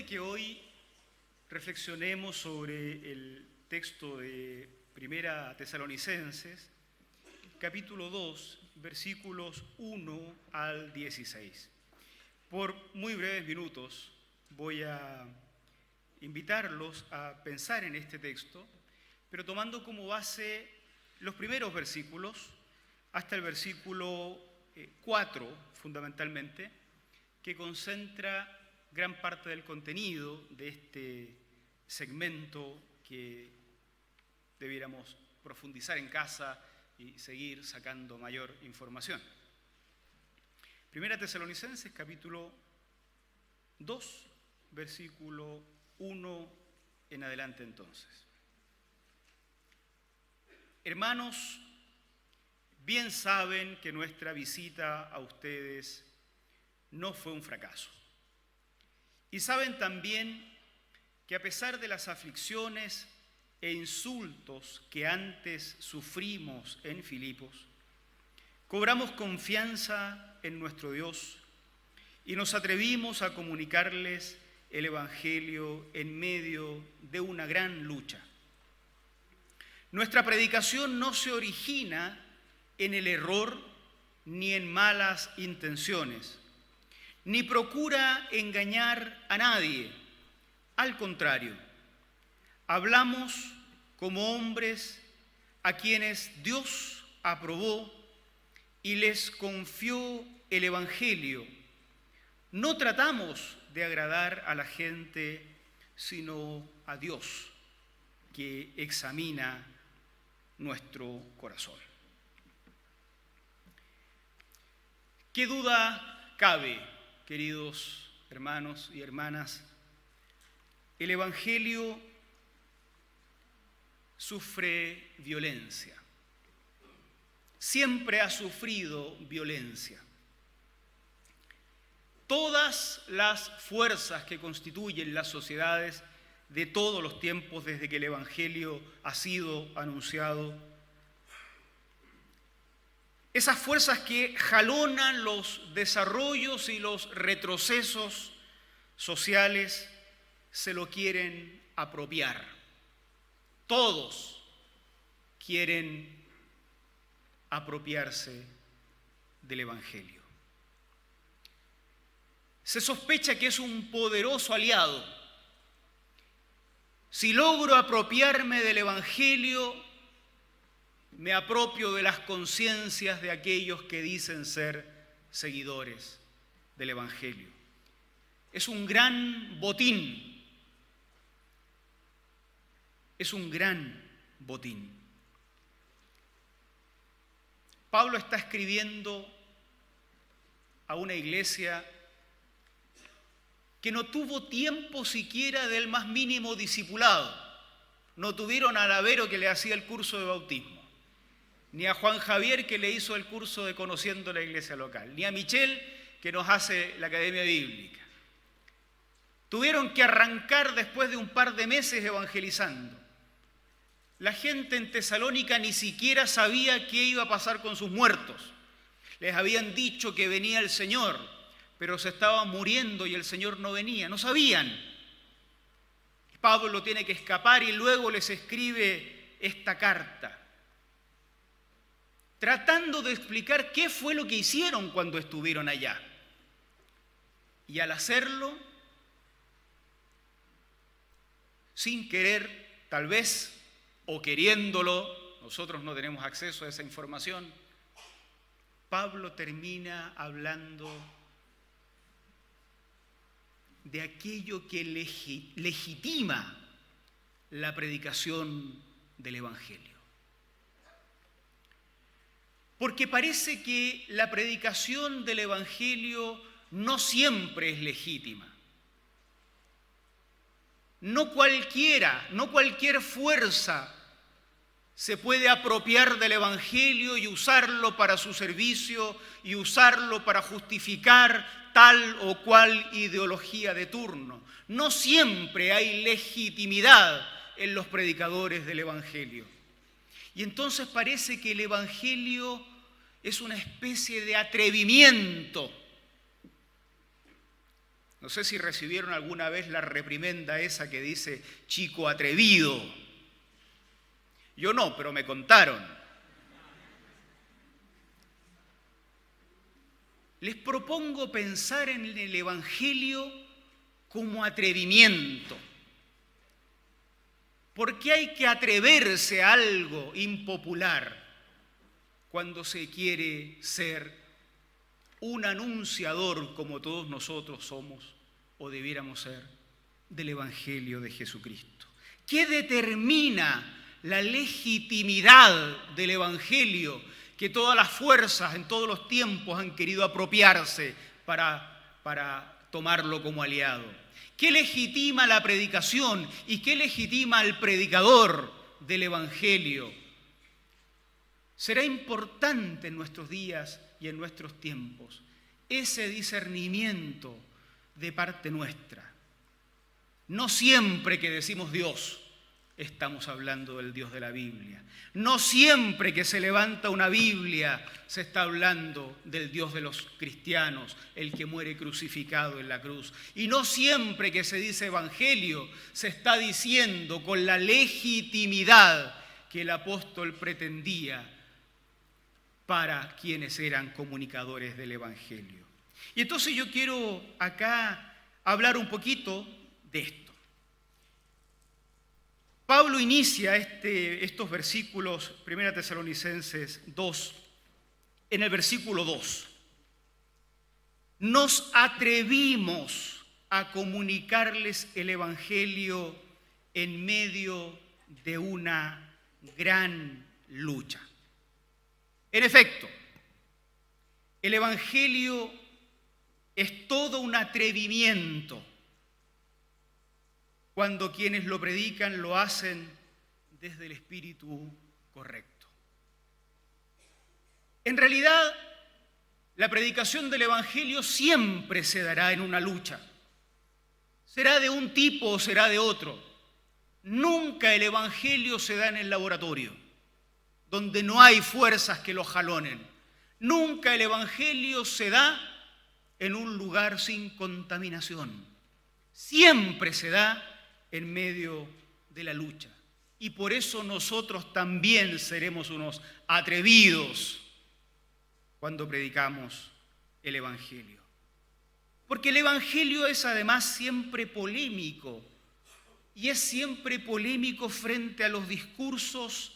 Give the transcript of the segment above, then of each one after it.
que hoy reflexionemos sobre el texto de Primera Tesalonicenses, capítulo 2, versículos 1 al 16. Por muy breves minutos voy a invitarlos a pensar en este texto, pero tomando como base los primeros versículos hasta el versículo 4, fundamentalmente, que concentra gran parte del contenido de este segmento que debiéramos profundizar en casa y seguir sacando mayor información. Primera Tesalonicenses, capítulo 2, versículo 1 en adelante entonces. Hermanos, bien saben que nuestra visita a ustedes no fue un fracaso. Y saben también que a pesar de las aflicciones e insultos que antes sufrimos en Filipos, cobramos confianza en nuestro Dios y nos atrevimos a comunicarles el Evangelio en medio de una gran lucha. Nuestra predicación no se origina en el error ni en malas intenciones, ni procura engañar a nadie. Al contrario, hablamos como hombres a quienes Dios aprobó y les confió el Evangelio. No tratamos de agradar a la gente, sino a Dios, que examina nuestro corazón. ¿Qué duda cabe, queridos hermanos y hermanas? El Evangelio sufre violencia. Siempre ha sufrido violencia. Todas las fuerzas que constituyen las sociedades de todos los tiempos desde que el Evangelio ha sido anunciado, esas fuerzas que jalonan los desarrollos y los retrocesos sociales, se lo quieren apropiar. Todos quieren apropiarse del Evangelio. Se sospecha que es un poderoso aliado. Si logro apropiarme del Evangelio, me apropio de las conciencias de aquellos que dicen ser seguidores del Evangelio. Es un gran botín. Es un gran botín. Pablo está escribiendo a una iglesia que no tuvo tiempo siquiera del más mínimo discipulado. No tuvieron a Lavero que le hacía el curso de bautismo, ni a Juan Javier que le hizo el curso de Conociendo la Iglesia Local, ni a Michelle que nos hace la Academia Bíblica. Tuvieron que arrancar después de un par de meses evangelizando. La gente en Tesalónica ni siquiera sabía qué iba a pasar con sus muertos. Les habían dicho que venía el Señor, pero se estaban muriendo y el Señor no venía. No sabían. Pablo tiene que escapar y luego les escribe esta carta, tratando de explicar qué fue lo que hicieron cuando estuvieron allá. Y al hacerlo, sin querer, tal vez, o queriéndolo, nosotros no tenemos acceso a esa información, Pablo termina hablando de aquello que legitima la predicación del Evangelio. Porque parece que la predicación del Evangelio no siempre es legítima. No cualquier fuerza se puede apropiar del Evangelio y usarlo para su servicio y usarlo para justificar tal o cual ideología de turno. No siempre hay legitimidad en los predicadores del Evangelio. Y entonces parece que el Evangelio es una especie de atrevimiento No sé si recibieron alguna vez la reprimenda esa que dice chico atrevido. Yo no, pero me contaron. Les propongo pensar en el Evangelio como atrevimiento. Porque hay que atreverse a algo impopular cuando se quiere ser un anunciador, como todos nosotros somos o debiéramos ser, del Evangelio de Jesucristo. ¿Qué determina la legitimidad del Evangelio que todas las fuerzas en todos los tiempos han querido apropiarse para tomarlo como aliado? ¿Qué legitima la predicación y qué legitima al predicador del Evangelio? Será importante en nuestros días y en nuestros tiempos ese discernimiento de parte nuestra. No siempre que decimos Dios estamos hablando del Dios de la Biblia. No siempre que se levanta una Biblia se está hablando del Dios de los cristianos, el que muere crucificado en la cruz. Y no siempre que se dice Evangelio se está diciendo con la legitimidad que el apóstol pretendía para quienes eran comunicadores del Evangelio. Y entonces yo quiero acá hablar un poquito de esto. Pablo inicia estos versículos, 1 Tesalonicenses 2, en el versículo 2. Nos atrevimos a comunicarles el Evangelio en medio de una gran lucha. En efecto, el Evangelio es todo un atrevimiento cuando quienes lo predican lo hacen desde el espíritu correcto. En realidad, la predicación del Evangelio siempre se dará en una lucha. Será de un tipo o será de otro. Nunca el Evangelio se da en el laboratorio, donde no hay fuerzas que lo jalonen. Nunca el Evangelio se da en un lugar sin contaminación. Siempre se da en medio de la lucha. Y por eso nosotros también seremos unos atrevidos cuando predicamos el Evangelio. Porque el Evangelio es además siempre polémico. Y es siempre polémico frente a los discursos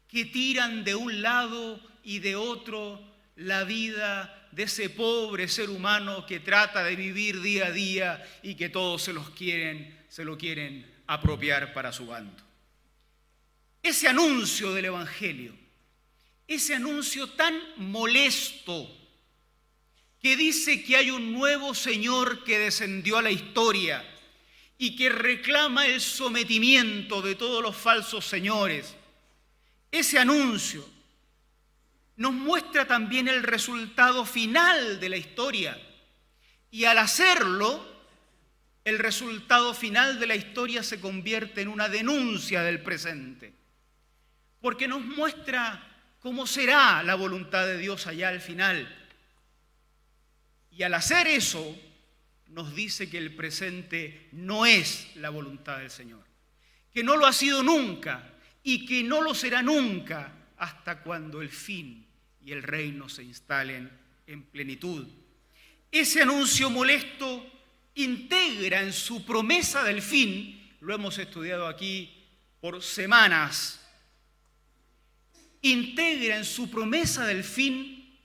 que tiran de un lado y de otro la vida de ese pobre ser humano que trata de vivir día a día y que todos se lo quieren apropiar para su bando. Ese anuncio del Evangelio, ese anuncio tan molesto que dice que hay un nuevo Señor que descendió a la historia y que reclama el sometimiento de todos los falsos señores, ese anuncio nos muestra también el resultado final de la historia. Y al hacerlo, el resultado final de la historia se convierte en una denuncia del presente. Porque nos muestra cómo será la voluntad de Dios allá al final. Y al hacer eso, nos dice que el presente no es la voluntad del Señor. Que no lo ha sido nunca y que no lo será nunca hasta cuando el fin y el reino se instalen en plenitud. Ese anuncio molesto integra en su promesa del fin, lo hemos estudiado aquí por semanas, integra en su promesa del fin,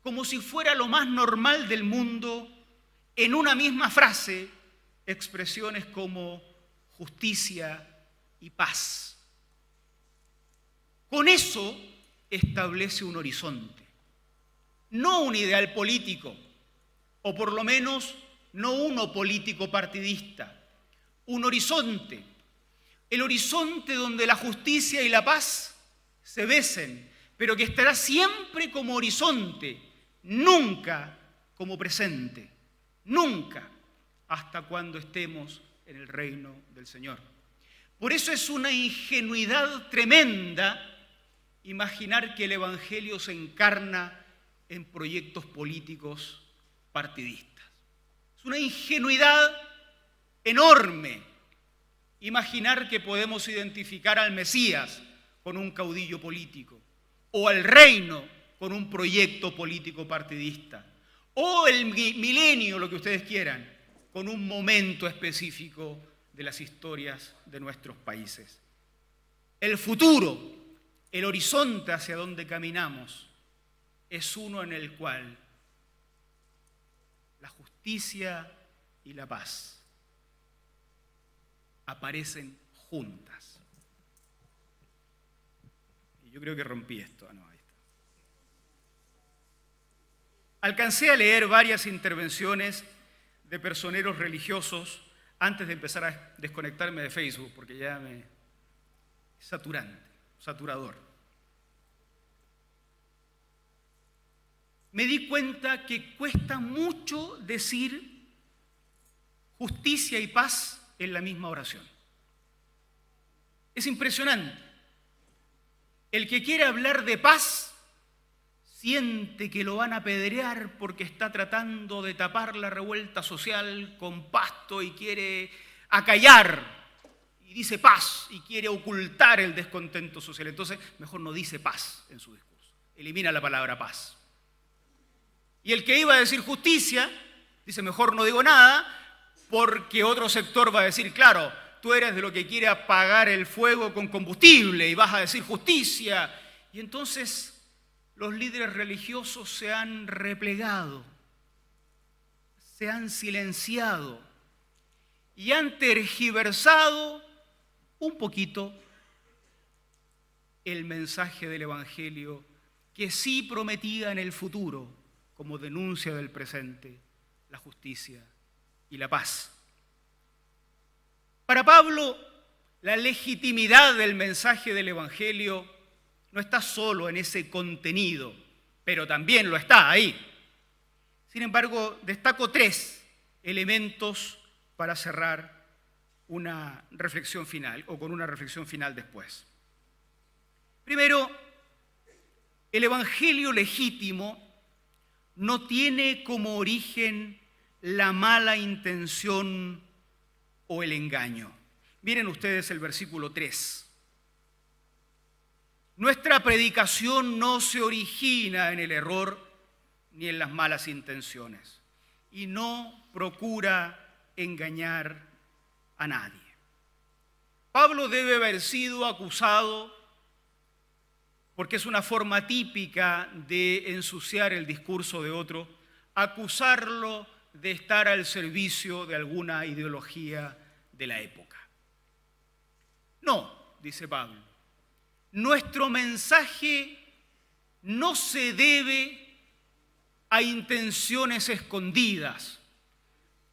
como si fuera lo más normal del mundo, en una misma frase, expresiones como justicia y paz. Con eso establece un horizonte, no un ideal político, o por lo menos no uno político partidista, un horizonte, el horizonte donde la justicia y la paz se besen, pero que estará siempre como horizonte, nunca como presente, nunca hasta cuando estemos en el reino del Señor. Por eso es una ingenuidad tremenda imaginar que el Evangelio se encarna en proyectos políticos partidistas. Es una ingenuidad enorme imaginar que podemos identificar al Mesías con un caudillo político, o al reino con un proyecto político partidista, o el milenio, lo que ustedes quieran, con un momento específico de las historias de nuestros países. El futuro, el horizonte hacia donde caminamos, es uno en el cual la justicia y la paz aparecen juntas. Y yo creo que rompí esto. Ah, no, ahí está. Alcancé a leer varias intervenciones de personeros religiosos antes de empezar a desconectarme de Facebook, porque ya es saturador. Me di cuenta que cuesta mucho decir justicia y paz en la misma oración. Es impresionante. El que quiere hablar de paz siente que lo van a apedrear porque está tratando de tapar la revuelta social con pasto y quiere acallar, y dice paz y quiere ocultar el descontento social. Entonces, mejor no dice paz en su discurso. Elimina la palabra paz. Y el que iba a decir justicia, dice mejor no digo nada, porque otro sector va a decir, claro, tú eres de lo que quiere apagar el fuego con combustible y vas a decir justicia. Y entonces los líderes religiosos se han replegado, se han silenciado y han tergiversado un poquito el mensaje del Evangelio que sí prometía en el futuro, como denuncia del presente, la justicia y la paz. Para Pablo, la legitimidad del mensaje del Evangelio no está solo en ese contenido, pero también lo está ahí. Sin embargo, destaco 3 elementos para cerrar una reflexión final, o con una reflexión final después. Primero, el Evangelio legítimo no tiene como origen la mala intención o el engaño. Miren ustedes el versículo 3. Nuestra predicación no se origina en el error ni en las malas intenciones y no procura engañar a nadie. Pablo debe haber sido acusado, porque es una forma típica de ensuciar el discurso de otro, acusarlo de estar al servicio de alguna ideología de la época. No, dice Pablo, nuestro mensaje no se debe a intenciones escondidas,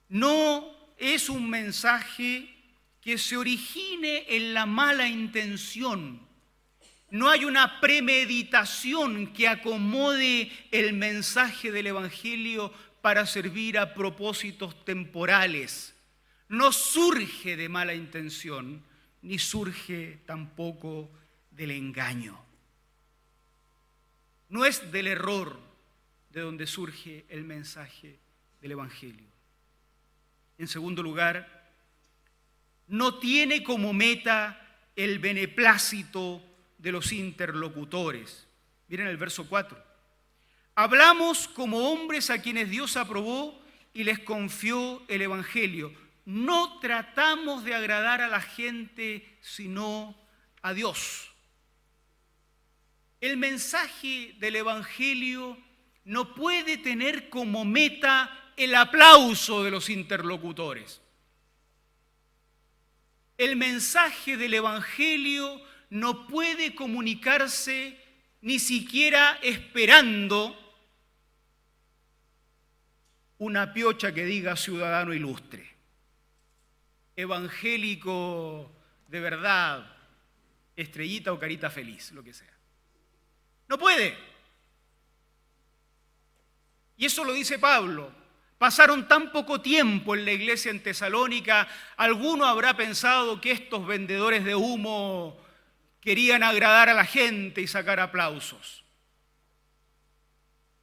no es un mensaje que se origine en la mala intención. No hay una premeditación que acomode el mensaje del Evangelio para servir a propósitos temporales. No surge de mala intención, ni surge tampoco del engaño. No es del error de donde surge el mensaje del Evangelio. En segundo lugar, no tiene como meta el beneplácito de los interlocutores. Miren el verso 4. Hablamos como hombres a quienes Dios aprobó y les confió el Evangelio. No tratamos de agradar a la gente, sino a Dios. El mensaje del Evangelio no puede tener como meta el aplauso de los interlocutores. El mensaje del Evangelio no puede comunicarse ni siquiera esperando una piocha que diga ciudadano ilustre, evangélico de verdad, estrellita o carita feliz, lo que sea. No puede. Y eso lo dice Pablo. Pasaron tan poco tiempo en la iglesia en Tesalónica, alguno habrá pensado que estos vendedores de humo querían agradar a la gente y sacar aplausos.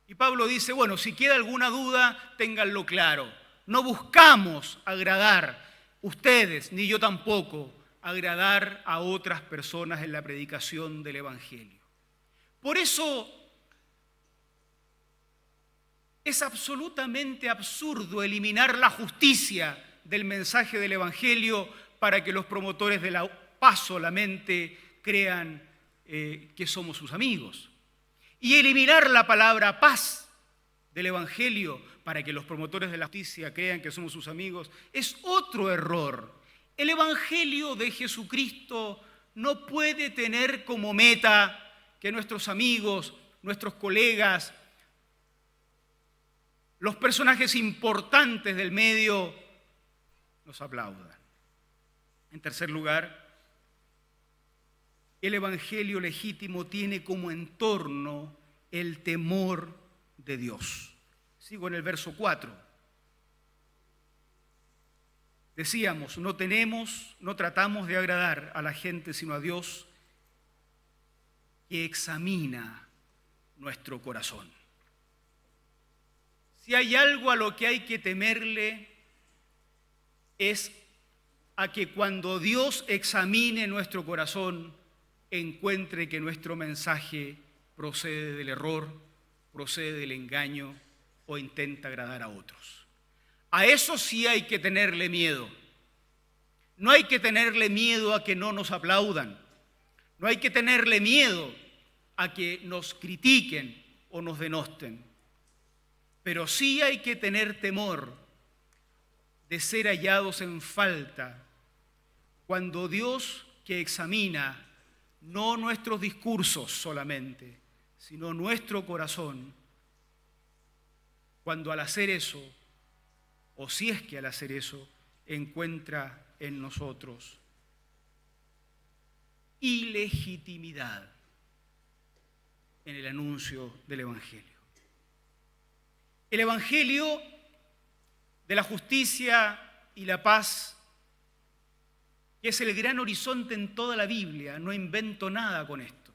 Y Pablo dice, bueno, si queda alguna duda, ténganlo claro. no buscamos agradar, ustedes ni yo tampoco, agradar a otras personas en la predicación del Evangelio. Por eso es absolutamente absurdo eliminar la justicia del mensaje del Evangelio para que los promotores de la paz solamente crean que somos sus amigos. Y eliminar la palabra paz del Evangelio para que los promotores de la justicia crean que somos sus amigos es otro error. El Evangelio de Jesucristo no puede tener como meta que nuestros amigos, nuestros colegas, los personajes importantes del medio nos aplaudan. En tercer lugar, el Evangelio legítimo tiene como entorno el temor de Dios. Sigo en el verso 4. Decíamos, no tratamos de agradar a la gente, sino a Dios que examina nuestro corazón. Si hay algo a lo que hay que temerle, es a que cuando Dios examine nuestro corazón, encuentre que nuestro mensaje procede del error, procede del engaño o intenta agradar a otros. A eso sí hay que tenerle miedo. No hay que tenerle miedo a que no nos aplaudan. No hay que tenerle miedo a que nos critiquen o nos denosten. Pero sí hay que tener temor de ser hallados en falta cuando Dios, que examina no nuestros discursos solamente, sino nuestro corazón, cuando al hacer eso, o si es que al hacer eso, encuentra en nosotros ilegitimidad en el anuncio del Evangelio. El Evangelio de la justicia y la paz, que es el gran horizonte en toda la Biblia, no invento nada con esto.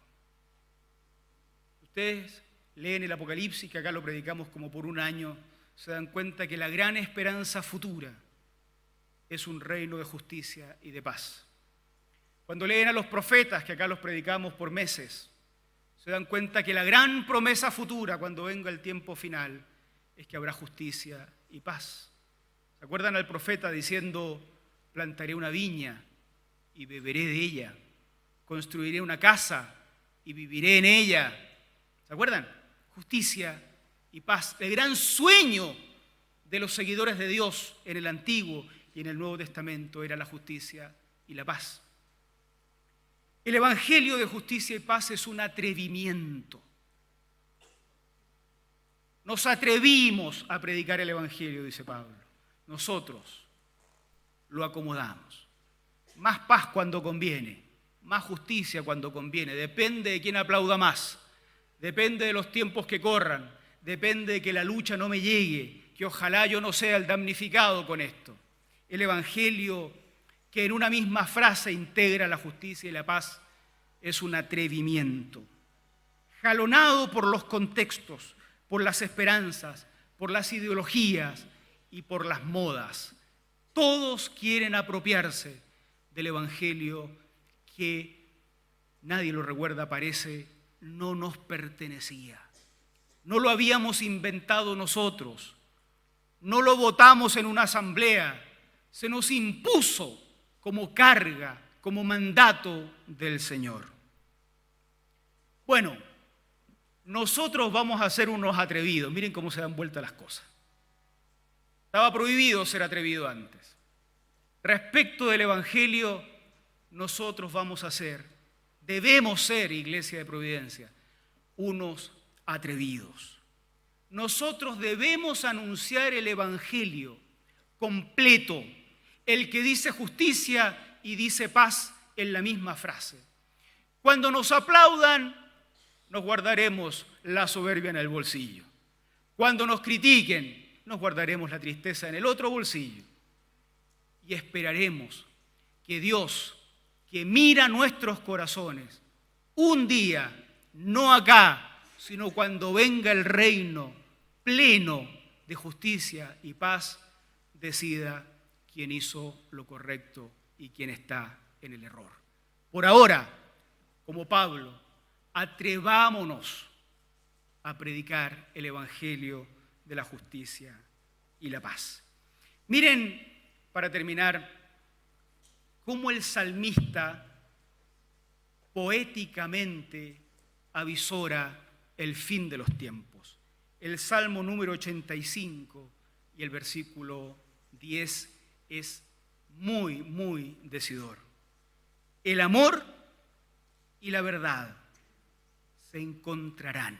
Ustedes leen el Apocalipsis, que acá lo predicamos como por un año, se dan cuenta que la gran esperanza futura es un reino de justicia y de paz. Cuando leen a los profetas, que acá los predicamos por meses, se dan cuenta que la gran promesa futura, cuando venga el tiempo final, es que habrá justicia y paz. ¿Se acuerdan al profeta diciendo, plantaré una viña y beberé de ella, construiré una casa y viviré en ella? ¿Se acuerdan? Justicia y paz. El gran sueño de los seguidores de Dios en el Antiguo y en el Nuevo Testamento era la justicia y la paz. El Evangelio de justicia y paz es un atrevimiento. Nos atrevimos a predicar el Evangelio, dice Pablo. Nosotros lo acomodamos. Más paz cuando conviene, más justicia cuando conviene. Depende de quién aplauda más. Depende de los tiempos que corran. Depende de que la lucha no me llegue, que ojalá yo no sea el damnificado con esto. El Evangelio, que en una misma frase integra la justicia y la paz, es un atrevimiento, jalonado por los contextos, por las esperanzas, por las ideologías y por las modas. Todos quieren apropiarse del Evangelio que, nadie lo recuerda, parece, no nos pertenecía. No lo habíamos inventado nosotros, no lo votamos en una asamblea, se nos impuso como carga, como mandato del Señor. Bueno, nosotros vamos a ser unos atrevidos. Miren cómo se dan vuelta las cosas. Estaba prohibido ser atrevido antes. Respecto del Evangelio, nosotros vamos a ser, debemos ser, Iglesia de Providencia, unos atrevidos. Nosotros debemos anunciar el Evangelio completo, el que dice justicia y dice paz en la misma frase. Cuando nos aplaudan, nos guardaremos la soberbia en el bolsillo. Cuando nos critiquen, nos guardaremos la tristeza en el otro bolsillo. Y esperaremos que Dios, que mira nuestros corazones, un día, no acá, sino cuando venga el reino pleno de justicia y paz, decida quién hizo lo correcto y quién está en el error. Por ahora, como Pablo, atrevámonos a predicar el evangelio de la justicia y la paz. Miren, para terminar, cómo el salmista poéticamente avisora el fin de los tiempos. El Salmo número 85 y el versículo 10 es muy, muy decidor. El amor y la verdad se encontrarán,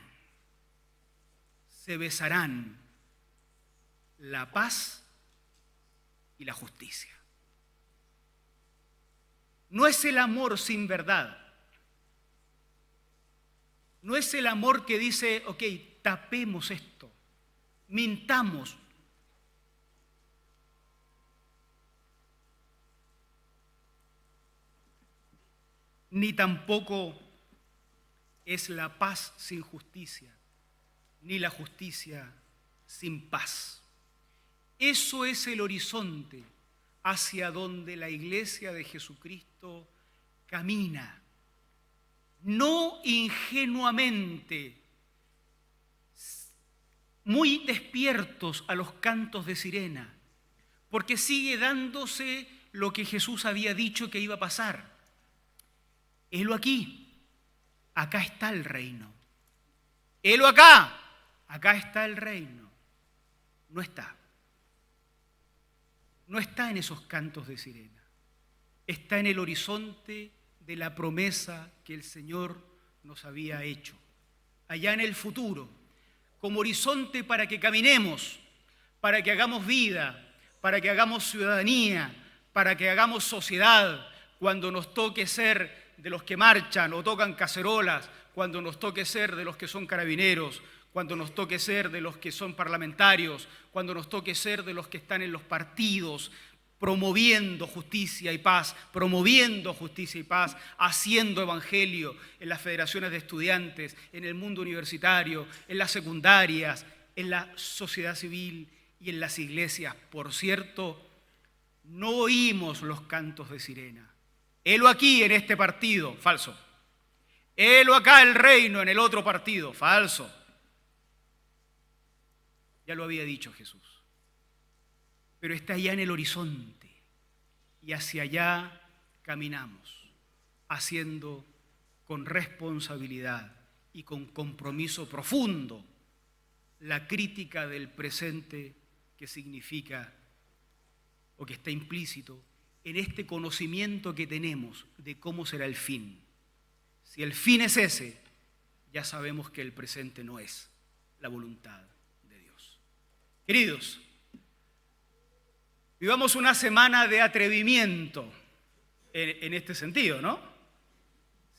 se besarán, la paz y la justicia. No es el amor sin verdad. No es el amor que dice, ok, tapemos esto, mintamos. Ni tampoco es la paz sin justicia, ni la justicia sin paz. Eso es el horizonte hacia donde la Iglesia de Jesucristo camina. No ingenuamente, muy despiertos a los cantos de sirena, porque sigue dándose lo que Jesús había dicho que iba a pasar. Helo aquí, acá está el reino. Helo acá, acá está el reino. No está. No está en esos cantos de sirena. Está en el horizonte de la promesa que el Señor nos había hecho. Allá en el futuro, como horizonte para que caminemos, para que hagamos vida, para que hagamos ciudadanía, para que hagamos sociedad, cuando nos toque ser de los que marchan o tocan cacerolas, cuando nos toque ser de los que son carabineros, cuando nos toque ser de los que son parlamentarios, cuando nos toque ser de los que están en los partidos, promoviendo justicia y paz, haciendo evangelio en las federaciones de estudiantes, en el mundo universitario, en las secundarias, en la sociedad civil y en las iglesias. Por cierto, no oímos los cantos de sirena. Helo aquí en este partido, falso. Helo acá el reino en el otro partido, falso. Ya lo había dicho Jesús. Pero está allá en el horizonte y hacia allá caminamos, haciendo con responsabilidad y con compromiso profundo la crítica del presente que significa o que está implícito en este conocimiento que tenemos de cómo será el fin. Si el fin es ese, ya sabemos que el presente no es la voluntad de Dios. Queridos, vivamos una semana de atrevimiento en este sentido, ¿no?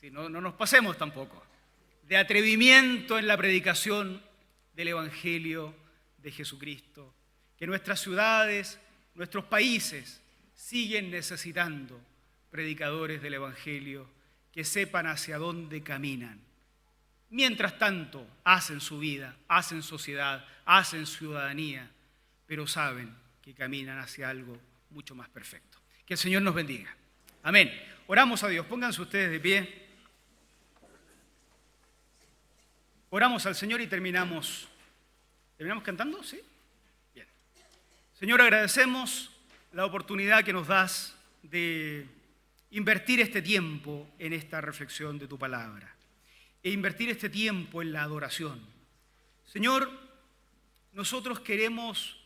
Si no nos pasemos tampoco. De atrevimiento en la predicación del Evangelio de Jesucristo. Que nuestras ciudades, nuestros países siguen necesitando predicadores del Evangelio que sepan hacia dónde caminan. Mientras tanto, hacen su vida, hacen sociedad, hacen ciudadanía, pero saben que caminan hacia algo mucho más perfecto. Que el Señor nos bendiga. Amén. Oramos a Dios. Pónganse ustedes de pie. Oramos al Señor y terminamos. ¿Terminamos cantando? ¿Sí? Bien. Señor, agradecemos la oportunidad que nos das de invertir este tiempo en esta reflexión de tu palabra e invertir este tiempo en la adoración. Señor, nosotros queremos,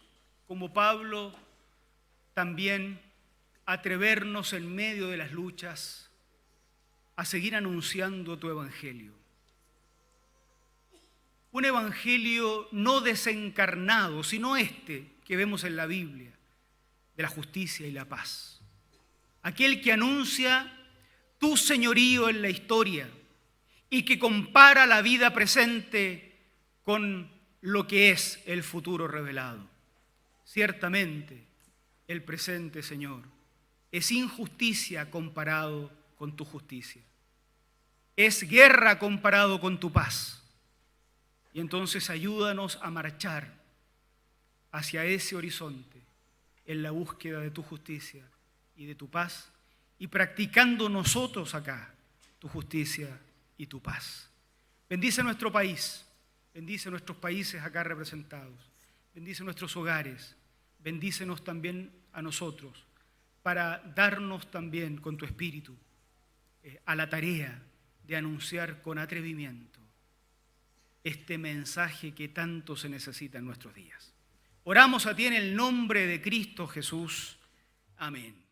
como Pablo, también atrevernos en medio de las luchas a seguir anunciando tu evangelio. Un evangelio no desencarnado, sino este que vemos en la Biblia, de la justicia y la paz. Aquel que anuncia tu señorío en la historia y que compara la vida presente con lo que es el futuro revelado. Ciertamente, el presente, Señor, es injusticia comparado con tu justicia. Es guerra comparado con tu paz. Y entonces ayúdanos a marchar hacia ese horizonte en la búsqueda de tu justicia y de tu paz, y practicando nosotros acá tu justicia y tu paz. Bendice nuestro país, bendice nuestros países acá representados, bendice nuestros hogares, bendícenos también a nosotros, para darnos también con tu Espíritu a la tarea de anunciar con atrevimiento este mensaje que tanto se necesita en nuestros días. Oramos a ti en el nombre de Cristo Jesús. Amén.